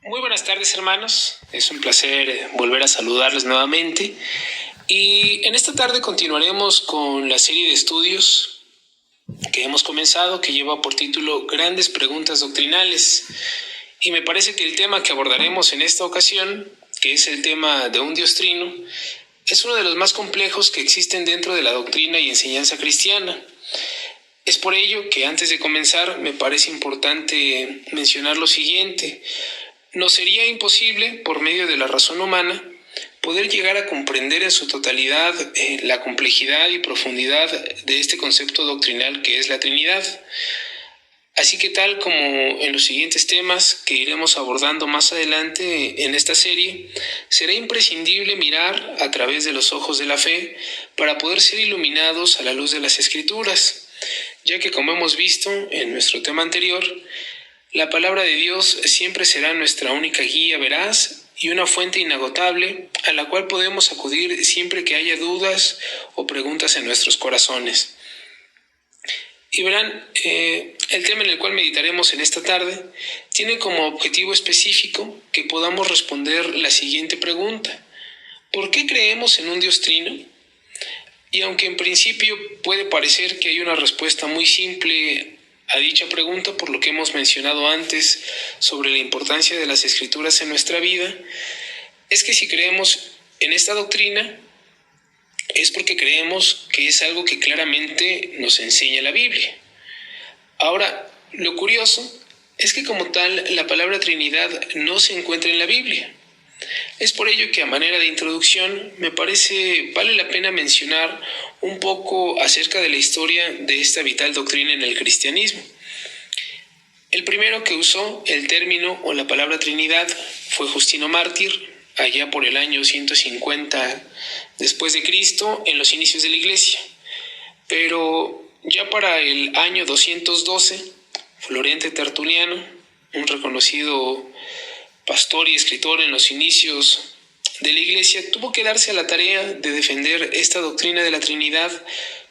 Muy buenas tardes, hermanos. Es un placer volver a saludarles nuevamente. Y en esta tarde continuaremos con la serie de estudios que hemos comenzado, que lleva por título Grandes Preguntas Doctrinales. Y me parece que el tema que abordaremos en esta ocasión, que es el tema de un Dios trino, es uno de los más complejos que existen dentro de la doctrina y enseñanza cristiana. Es por ello que antes de comenzar me parece importante mencionar lo siguiente. Nos sería imposible, por medio de la razón humana, poder llegar a comprender en su totalidad la complejidad y profundidad de este concepto doctrinal que es la Trinidad. Así que tal como en los siguientes temas que iremos abordando más adelante en esta serie, será imprescindible mirar a través de los ojos de la fe para poder ser iluminados a la luz de las Escrituras, ya que como hemos visto en nuestro tema anterior, la palabra de Dios siempre será nuestra única guía veraz y una fuente inagotable a la cual podemos acudir siempre que haya dudas o preguntas en nuestros corazones. Y verán, el tema en el cual meditaremos en esta tarde tiene como objetivo específico que podamos responder la siguiente pregunta: ¿por qué creemos en un Dios trino? Y aunque en principio puede parecer que hay una respuesta muy simple a dicha pregunta, por lo que hemos mencionado antes sobre la importancia de las Escrituras en nuestra vida, es que si creemos en esta doctrina, es porque creemos que es algo que claramente nos enseña la Biblia. Ahora, lo curioso es que como tal, la palabra Trinidad no se encuentra en la Biblia. Es por ello que a manera de introducción me parece vale la pena mencionar un poco acerca de la historia de esta vital doctrina en el cristianismo. El primero que usó el término o la palabra Trinidad fue Justino Mártir, allá por el año 150 después de Cristo, en los inicios de la Iglesia. Pero ya para el año 212, Florente Tertuliano, un reconocido pastor y escritor en los inicios de la Iglesia, tuvo que darse a la tarea de defender esta doctrina de la Trinidad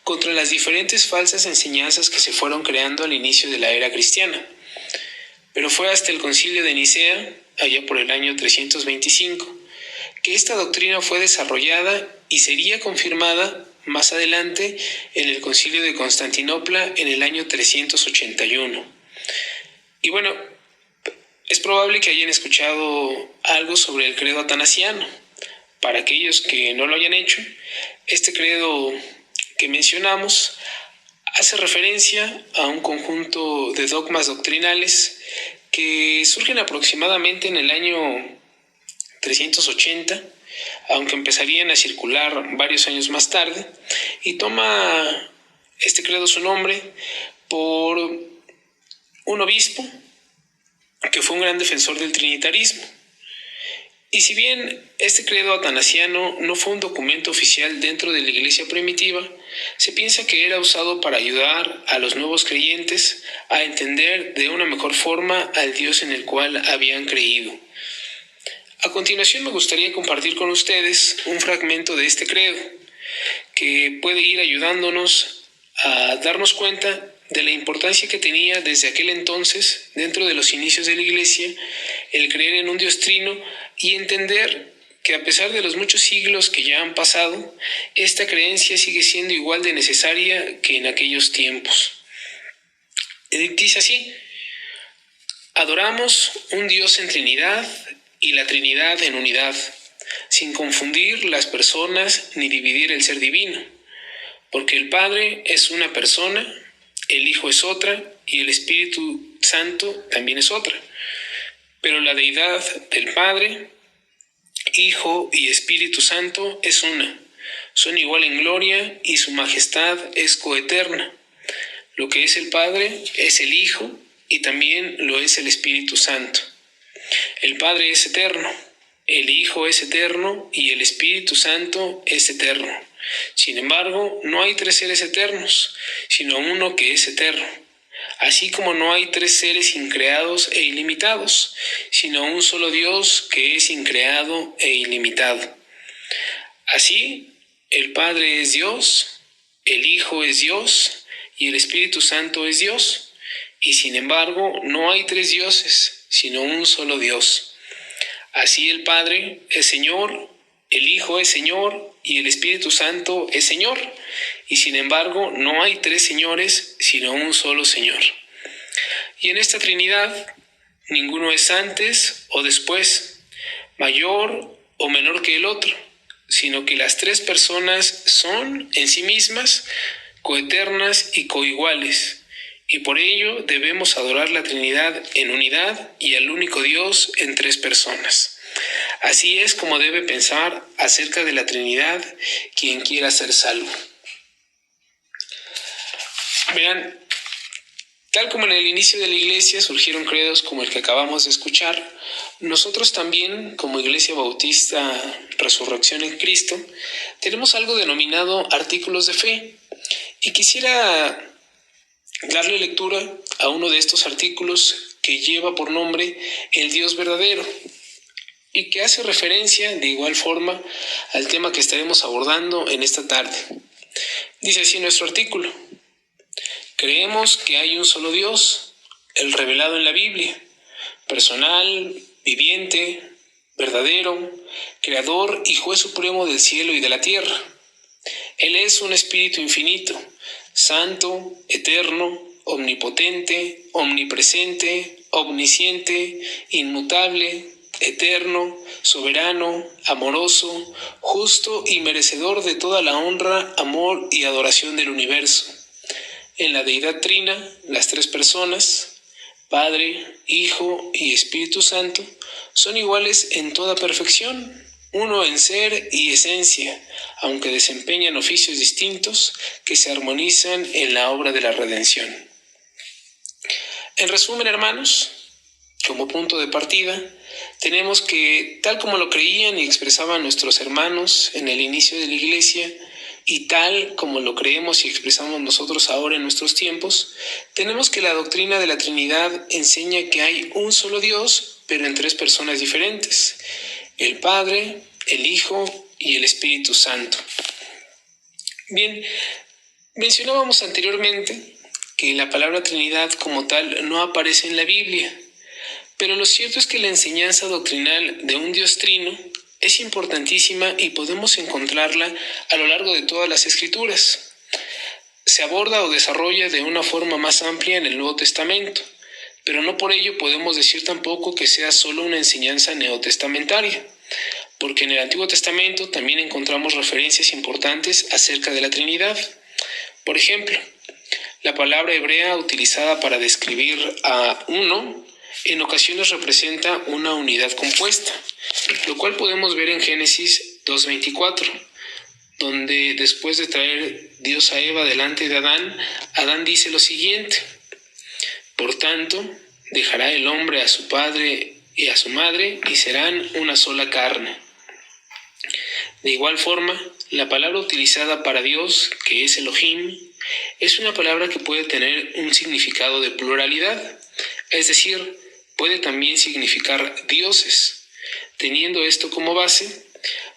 contra las diferentes falsas enseñanzas que se fueron creando al inicio de la era cristiana. Pero fue hasta el Concilio de Nicea, allá por el año 325, que esta doctrina fue desarrollada y sería confirmada más adelante en el Concilio de Constantinopla en el año 381. Y bueno, es probable que hayan escuchado algo sobre el credo atanasiano. Para aquellos que no lo hayan hecho, este credo que mencionamos hace referencia a un conjunto de dogmas doctrinales que surgen aproximadamente en el año 380, aunque empezarían a circular varios años más tarde, y toma este credo su nombre por un obispo que fue un gran defensor del trinitarismo. Y si bien este credo atanasiano no fue un documento oficial dentro de la iglesia primitiva, se piensa que era usado para ayudar a los nuevos creyentes a entender de una mejor forma al Dios en el cual habían creído. A continuación me gustaría compartir con ustedes un fragmento de este credo que puede ir ayudándonos a darnos cuenta de la importancia que tenía desde aquel entonces, dentro de los inicios de la Iglesia, el creer en un Dios trino y entender que a pesar de los muchos siglos que ya han pasado, esta creencia sigue siendo igual de necesaria que en aquellos tiempos. Dice así: adoramos un Dios en Trinidad y la Trinidad en unidad, sin confundir las personas ni dividir el ser divino, porque el Padre es una persona, el Hijo es otra y el Espíritu Santo también es otra. Pero la deidad del Padre, Hijo y Espíritu Santo es una. Son igual en gloria y su majestad es coeterna. Lo que es el Padre es el Hijo y también lo es el Espíritu Santo. El Padre es eterno, el Hijo es eterno y el Espíritu Santo es eterno. Sin embargo, no hay tres seres eternos, sino uno que es eterno. Así como no hay tres seres increados e ilimitados, sino un solo Dios que es increado e ilimitado. Así, el Padre es Dios, el Hijo es Dios y el Espíritu Santo es Dios. Y sin embargo, no hay tres dioses, sino un solo Dios. Así el Padre es Señor, el Hijo es Señor y el Espíritu Santo es Señor. Y sin embargo, no hay tres señores, sino un solo Señor. Y en esta Trinidad, ninguno es antes o después, mayor o menor que el otro, sino que las tres personas son en sí mismas coeternas y coiguales, y por ello debemos adorar la Trinidad en unidad y al único Dios en tres personas. Así es como debe pensar acerca de la Trinidad quien quiera ser salvo. Vean, tal como en el inicio de la Iglesia surgieron credos como el que acabamos de escuchar, nosotros también, como Iglesia Bautista Resurrección en Cristo, tenemos algo denominado artículos de fe. Y quisiera darle lectura a uno de estos artículos que lleva por nombre El Dios Verdadero y que hace referencia de igual forma al tema que estaremos abordando en esta tarde. Dice así nuestro artículo: creemos que hay un solo Dios, el revelado en la Biblia, personal, viviente, verdadero, creador y juez supremo del cielo y de la tierra. Él es un espíritu infinito, santo, eterno, omnipotente, omnipresente, omnisciente, inmutable, eterno, soberano, amoroso, justo y merecedor de toda la honra, amor y adoración del universo. En la deidad trina, las tres personas, Padre, Hijo y Espíritu Santo, son iguales en toda perfección, uno en ser y esencia, aunque desempeñan oficios distintos que se armonizan en la obra de la redención. En resumen, hermanos, como punto de partida, tenemos que, tal como lo creían y expresaban nuestros hermanos en el inicio de la Iglesia, y tal como lo creemos y expresamos nosotros ahora en nuestros tiempos, tenemos que la doctrina de la Trinidad enseña que hay un solo Dios, pero en tres personas diferentes: el Padre, el Hijo y el Espíritu Santo. Bien, mencionábamos anteriormente que la palabra Trinidad como tal no aparece en la Biblia, pero lo cierto es que la enseñanza doctrinal de un Dios trino es importantísima y podemos encontrarla a lo largo de todas las Escrituras. Se aborda o desarrolla de una forma más amplia en el Nuevo Testamento, pero no por ello podemos decir tampoco que sea solo una enseñanza neotestamentaria, porque en el Antiguo Testamento también encontramos referencias importantes acerca de la Trinidad. Por ejemplo, la palabra hebrea utilizada para describir a uno en ocasiones representa una unidad compuesta, lo cual podemos ver en Génesis 2:24, donde después de traer Dios a Eva delante de Adán, Adán dice lo siguiente: por tanto, dejará el hombre a su padre y a su madre, y serán una sola carne. De igual forma, la palabra utilizada para Dios, que es Elohim, es una palabra que puede tener un significado de pluralidad, es decir, puede también significar dioses. Teniendo esto como base,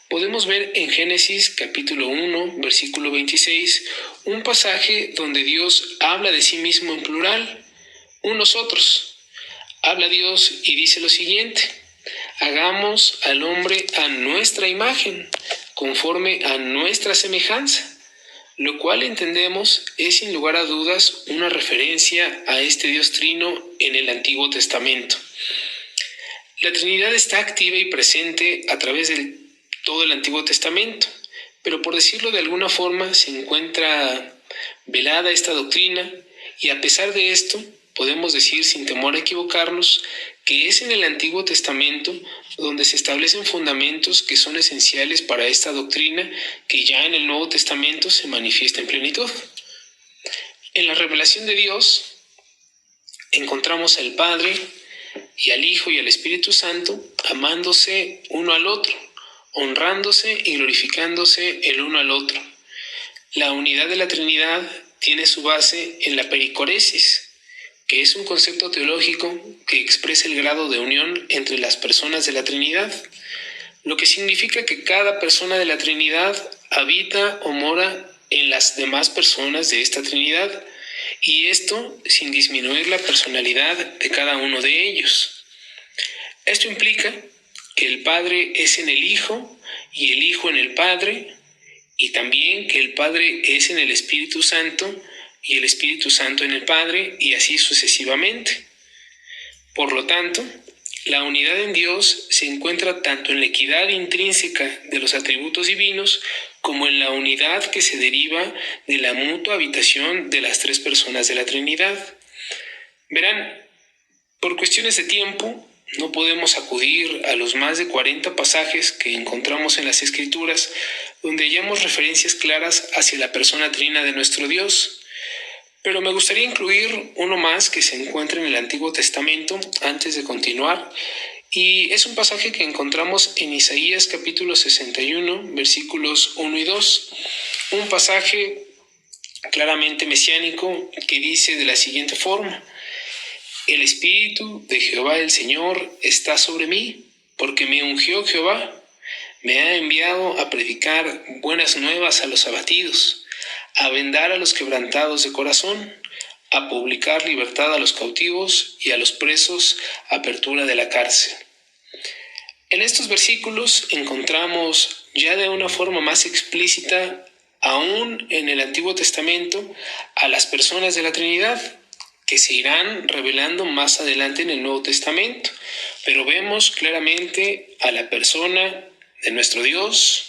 podemos ver en Génesis capítulo 1, versículo 26, un pasaje donde Dios habla de sí mismo en plural, unos otros. Habla Dios y dice lo siguiente: hagamos al hombre a nuestra imagen, conforme a nuestra semejanza, lo cual entendemos es sin lugar a dudas una referencia a este Dios trino en el Antiguo Testamento. La Trinidad está activa y presente a través de todo el Antiguo Testamento, pero por decirlo de alguna forma se encuentra velada esta doctrina, y a pesar de esto podemos decir sin temor a equivocarnos que es en el Antiguo Testamento donde se establecen fundamentos que son esenciales para esta doctrina que ya en el Nuevo Testamento se manifiesta en plenitud. En la revelación de Dios encontramos al Padre y al Hijo y al Espíritu Santo amándose uno al otro, honrándose y glorificándose el uno al otro. La unidad de la Trinidad tiene su base en la pericoresis, que es un concepto teológico que expresa el grado de unión entre las personas de la Trinidad, lo que significa que cada persona de la Trinidad habita o mora en las demás personas de esta Trinidad, y esto sin disminuir la personalidad de cada uno de ellos. Esto implica que el Padre es en el Hijo y el Hijo en el Padre, y también que el Padre es en el Espíritu Santo y el Espíritu Santo en el Padre, y así sucesivamente. Por lo tanto, la unidad en Dios se encuentra tanto en la equidad intrínseca de los atributos divinos como en la unidad que se deriva de la mutua habitación de las tres personas de la Trinidad. Verán, por cuestiones de tiempo, no podemos acudir a los más de 40 pasajes que encontramos en las Escrituras donde hallamos referencias claras hacia la persona trina de nuestro Dios. Pero me gustaría incluir uno más que se encuentra en el Antiguo Testamento antes de continuar, y es un pasaje que encontramos en Isaías capítulo 61, versículos 1 y 2, un pasaje claramente mesiánico que dice de la siguiente forma: El Espíritu de Jehová el Señor está sobre mí, porque me ungió Jehová, me ha enviado a predicar buenas nuevas a los abatidos, a vendar a los quebrantados de corazón, a publicar libertad a los cautivos y a los presos apertura de la cárcel. En estos versículos encontramos ya de una forma más explícita, aún en el Antiguo Testamento, a las personas de la Trinidad, que se irán revelando más adelante en el Nuevo Testamento, pero vemos claramente a la persona de nuestro Dios,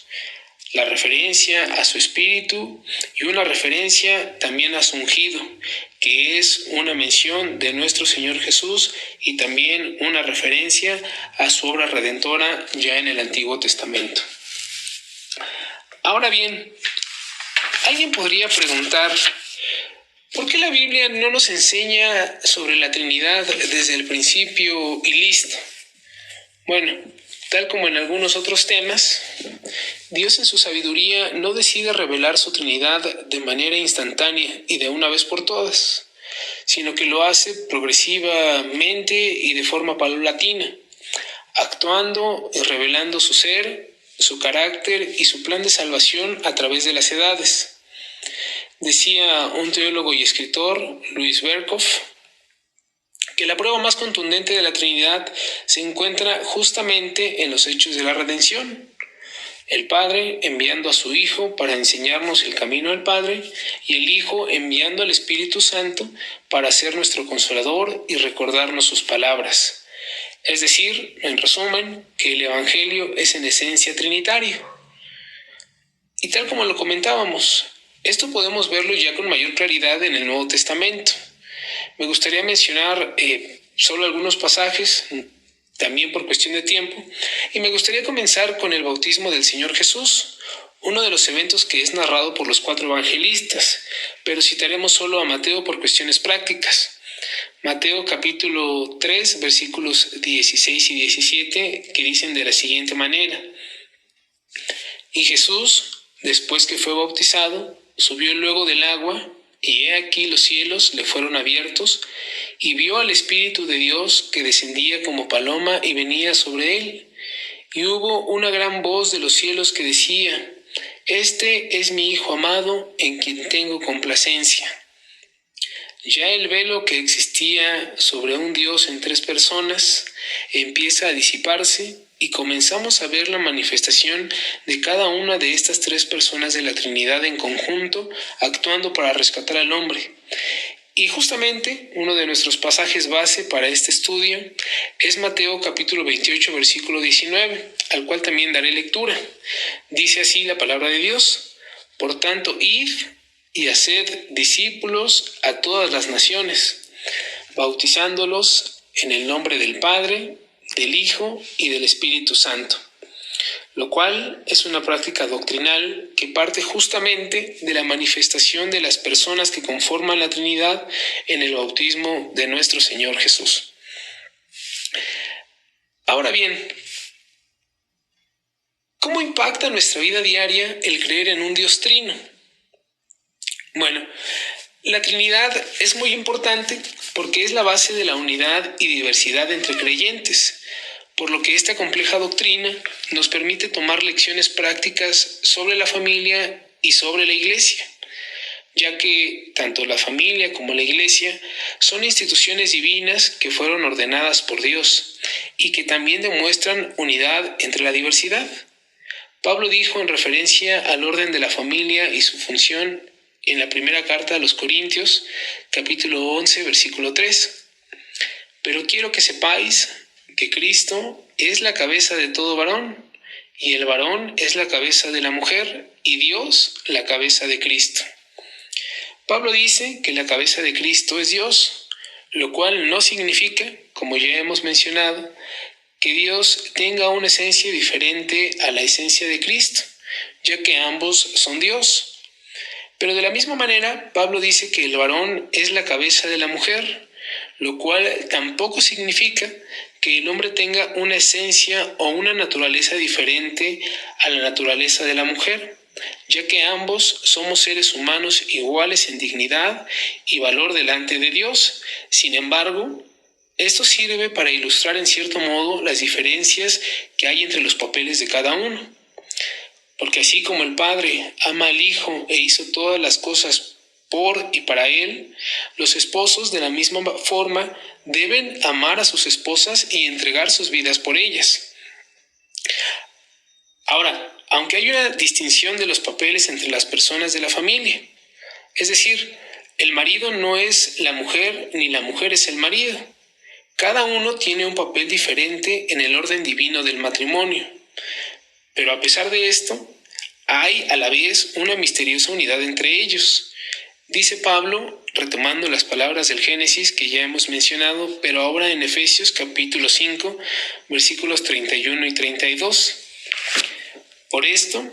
la referencia a su Espíritu y una referencia también a su ungido, que es una mención de nuestro Señor Jesús y también una referencia a su obra redentora ya en el Antiguo Testamento. Ahora bien, alguien podría preguntar, ¿por qué la Biblia no nos enseña sobre la Trinidad desde el principio y listo? Bueno, tal como en algunos otros temas, Dios en su sabiduría no decide revelar su Trinidad de manera instantánea y de una vez por todas, sino que lo hace progresivamente y de forma paulatina, actuando y revelando su ser, su carácter y su plan de salvación a través de las edades. Decía un teólogo y escritor, Louis Berkhoff, que la prueba más contundente de la Trinidad se encuentra justamente en los hechos de la redención. El Padre enviando a su Hijo para enseñarnos el camino al Padre, y el Hijo enviando al Espíritu Santo para ser nuestro consolador y recordarnos sus palabras. Es decir, en resumen, que el Evangelio es en esencia trinitario. Y tal como lo comentábamos, esto podemos verlo ya con mayor claridad en el Nuevo Testamento. Me gustaría mencionar solo algunos pasajes, también por cuestión de tiempo, y me gustaría comenzar con el bautismo del Señor Jesús, uno de los eventos que es narrado por los 4 evangelistas, pero citaremos solo a Mateo por cuestiones prácticas. Mateo capítulo 3, versículos 16 y 17, que dicen de la siguiente manera: Y Jesús, después que fue bautizado, subió luego del agua, y he aquí los cielos le fueron abiertos, y vio al Espíritu de Dios que descendía como paloma y venía sobre él. Y hubo una gran voz de los cielos que decía: Este es mi Hijo amado, en quien tengo complacencia. Ya el velo que existía sobre un Dios en 3 personas empieza a disiparse, y comenzamos a ver la manifestación de cada una de estas 3 personas de la Trinidad en conjunto, actuando para rescatar al hombre. Y justamente uno de nuestros pasajes base para este estudio es Mateo capítulo 28, versículo 19, al cual también daré lectura. Dice así la palabra de Dios: Por tanto, id y haced discípulos a todas las naciones, bautizándolos en el nombre del Padre, del Hijo y del Espíritu Santo, lo cual es una práctica doctrinal que parte justamente de la manifestación de las personas que conforman la Trinidad en el bautismo de nuestro Señor Jesús. Ahora bien, ¿cómo impacta nuestra vida diaria el creer en un Dios trino? Bueno, la Trinidad es muy importante porque es la base de la unidad y diversidad entre creyentes, por lo que esta compleja doctrina nos permite tomar lecciones prácticas sobre la familia y sobre la Iglesia. ya que tanto la familia como la iglesia son instituciones divinas que fueron ordenadas por Dios y que también demuestran unidad entre la diversidad. Pablo dijo en referencia al orden de la familia y su función en la primera carta a los Corintios, capítulo 11, versículo 3. Pero quiero que sepáis que Cristo es la cabeza de todo varón, y el varón es la cabeza de la mujer, y Dios la cabeza de Cristo. Pablo dice que la cabeza de Cristo es Dios, lo cual no significa, como ya hemos mencionado, que Dios tenga una esencia diferente a la esencia de Cristo, ya que ambos son Dios. Pero de la misma manera, Pablo dice que el varón es la cabeza de la mujer, lo cual tampoco significa que el hombre tenga una esencia o una naturaleza diferente a la naturaleza de la mujer, ya que ambos somos seres humanos iguales en dignidad y valor delante de Dios. Sin embargo, esto sirve para ilustrar en cierto modo las diferencias que hay entre los papeles de cada uno. Porque así como el Padre ama al Hijo e hizo todas las cosas por y para Él, los esposos de la misma forma deben amar a sus esposas y entregar sus vidas por ellas. Ahora, aunque hay una distinción de los papeles entre las personas de la familia, es decir, el marido no es la mujer ni la mujer es el marido. Cada uno tiene un papel diferente en el orden divino del matrimonio. Pero a pesar de esto, hay a la vez una misteriosa unidad entre ellos. Dice Pablo, retomando las palabras del Génesis que ya hemos mencionado, pero ahora en Efesios capítulo 5, versículos 31 y 32. Por esto,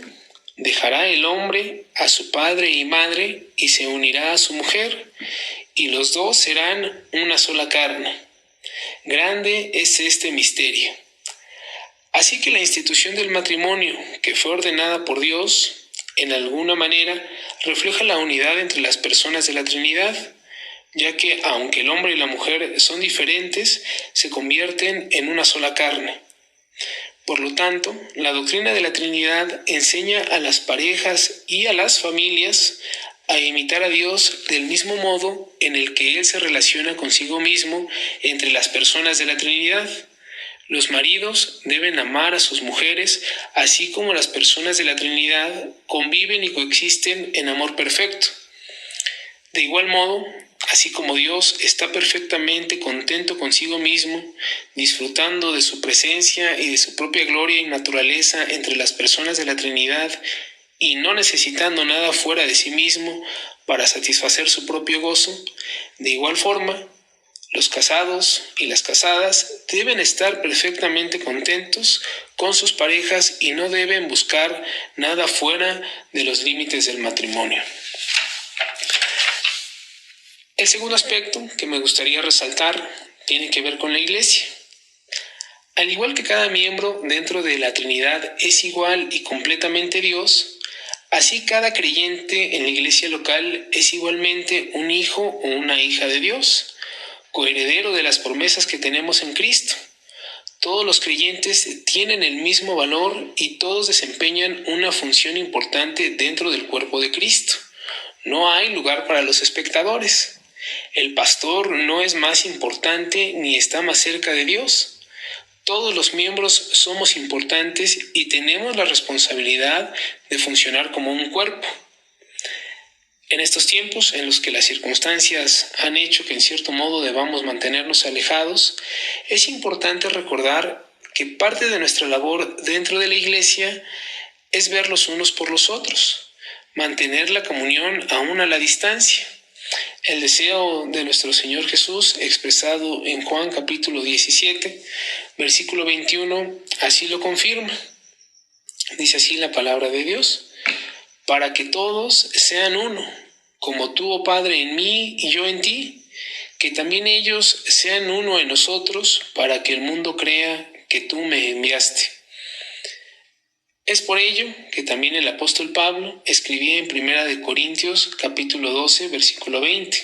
dejará el hombre a su padre y madre y se unirá a su mujer, y los dos serán una sola carne. Grande es este misterio. Así que la institución del matrimonio, que fue ordenada por Dios, en alguna manera refleja la unidad entre las personas de la Trinidad, ya que aunque el hombre y la mujer son diferentes, se convierten en una sola carne. Por lo tanto, la doctrina de la Trinidad enseña a las parejas y a las familias a imitar a Dios del mismo modo en el que Él se relaciona consigo mismo entre las personas de la Trinidad. Los maridos deben amar a sus mujeres, así como las personas de la Trinidad conviven y coexisten en amor perfecto. De igual modo, así como Dios está perfectamente contento consigo mismo, disfrutando de su presencia y de su propia gloria y naturaleza entre las personas de la Trinidad, y no necesitando nada fuera de sí mismo para satisfacer su propio gozo, de igual forma, los casados y las casadas deben estar perfectamente contentos con sus parejas y no deben buscar nada fuera de los límites del matrimonio. El segundo aspecto que me gustaría resaltar tiene que ver con la iglesia. Al igual que cada miembro dentro de la Trinidad es igual y completamente Dios, así cada creyente en la iglesia local es igualmente un hijo o una hija de Dios, coheredero de las promesas que tenemos en Cristo. Todos los creyentes tienen el mismo valor y todos desempeñan una función importante dentro del cuerpo de Cristo. No hay lugar para los espectadores. El pastor no es más importante ni está más cerca de Dios. Todos los miembros somos importantes y tenemos la responsabilidad de funcionar como un cuerpo. En estos tiempos en los que las circunstancias han hecho que en cierto modo debamos mantenernos alejados, es importante recordar que parte de nuestra labor dentro de la iglesia es ver los unos por los otros, mantener la comunión aún a la distancia. El deseo de nuestro Señor Jesús, expresado en Juan capítulo 17, versículo 21, así lo confirma. Dice así la palabra de Dios: para que todos sean uno, como tú, oh Padre, en mí y yo en ti, que también ellos sean uno en nosotros, para que el mundo crea que tú me enviaste. Es por ello que también el apóstol Pablo escribía en 1 Corintios capítulo 12, versículo 20.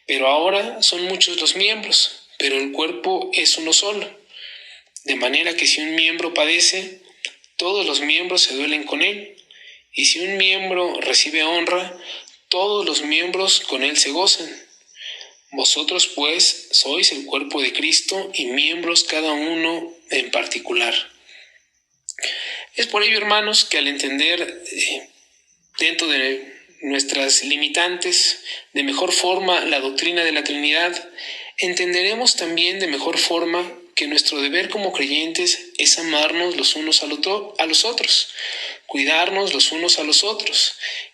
Pero ahora son muchos los miembros, pero el cuerpo es uno solo. De manera que si un miembro padece, todos los miembros se duelen con él. Y si un miembro recibe honra, todos los miembros con él se gozan. Vosotros pues sois el cuerpo de Cristo y miembros cada uno en particular. Es por ello, hermanos, que al entender dentro de nuestras limitantes de mejor forma la doctrina de la Trinidad, entenderemos también de mejor forma que nuestro deber como creyentes es amarnos los unos a los otros, cuidarnos los unos a los otros.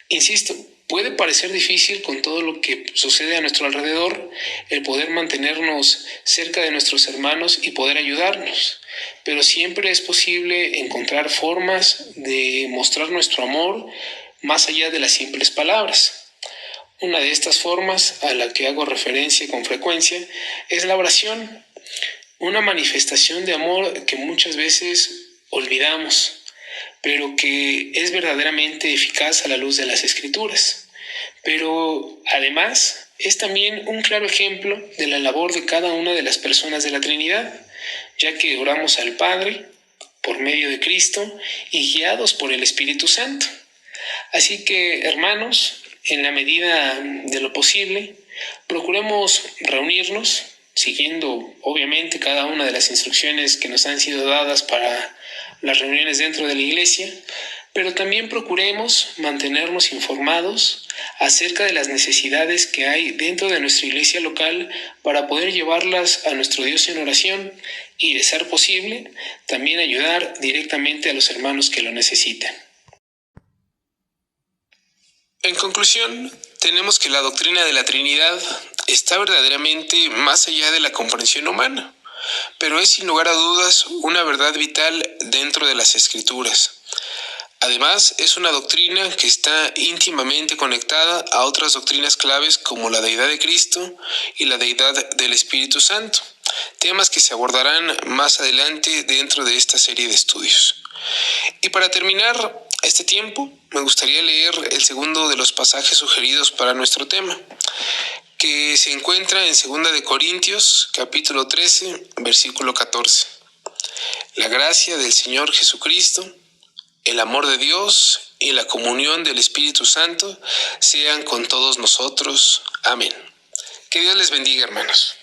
Insisto, puede parecer difícil con todo lo que sucede a nuestro alrededor el poder mantenernos cerca de nuestros hermanos y poder ayudarnos, pero siempre es posible encontrar formas de mostrar nuestro amor más allá de las simples palabras. Una de estas formas a la que hago referencia con frecuencia es la oración, una manifestación de amor que muchas veces olvidamos, pero que es verdaderamente eficaz a la luz de las Escrituras. Pero además es también un claro ejemplo de la labor de cada una de las personas de la Trinidad, ya que oramos al Padre por medio de Cristo y guiados por el Espíritu Santo. Así que, hermanos, en la medida de lo posible, procuremos reunirnos, siguiendo obviamente cada una de las instrucciones que nos han sido dadas para las reuniones dentro de la iglesia, pero también procuremos mantenernos informados acerca de las necesidades que hay dentro de nuestra iglesia local para poder llevarlas a nuestro Dios en oración y, de ser posible, también ayudar directamente a los hermanos que lo necesitan. En conclusión, tenemos que la doctrina de la Trinidad está verdaderamente más allá de la comprensión humana, pero es sin lugar a dudas una verdad vital dentro de las Escrituras. Además, es una doctrina que está íntimamente conectada a otras doctrinas claves como la deidad de Cristo y la deidad del Espíritu Santo, temas que se abordarán más adelante dentro de esta serie de estudios. Y para terminar este tiempo, me gustaría leer el segundo de los pasajes sugeridos para nuestro tema, que se encuentra en 2 de Corintios, capítulo 13, versículo 14. La gracia del Señor Jesucristo, el amor de Dios y la comunión del Espíritu Santo sean con todos nosotros. Amén. Que Dios les bendiga, hermanos.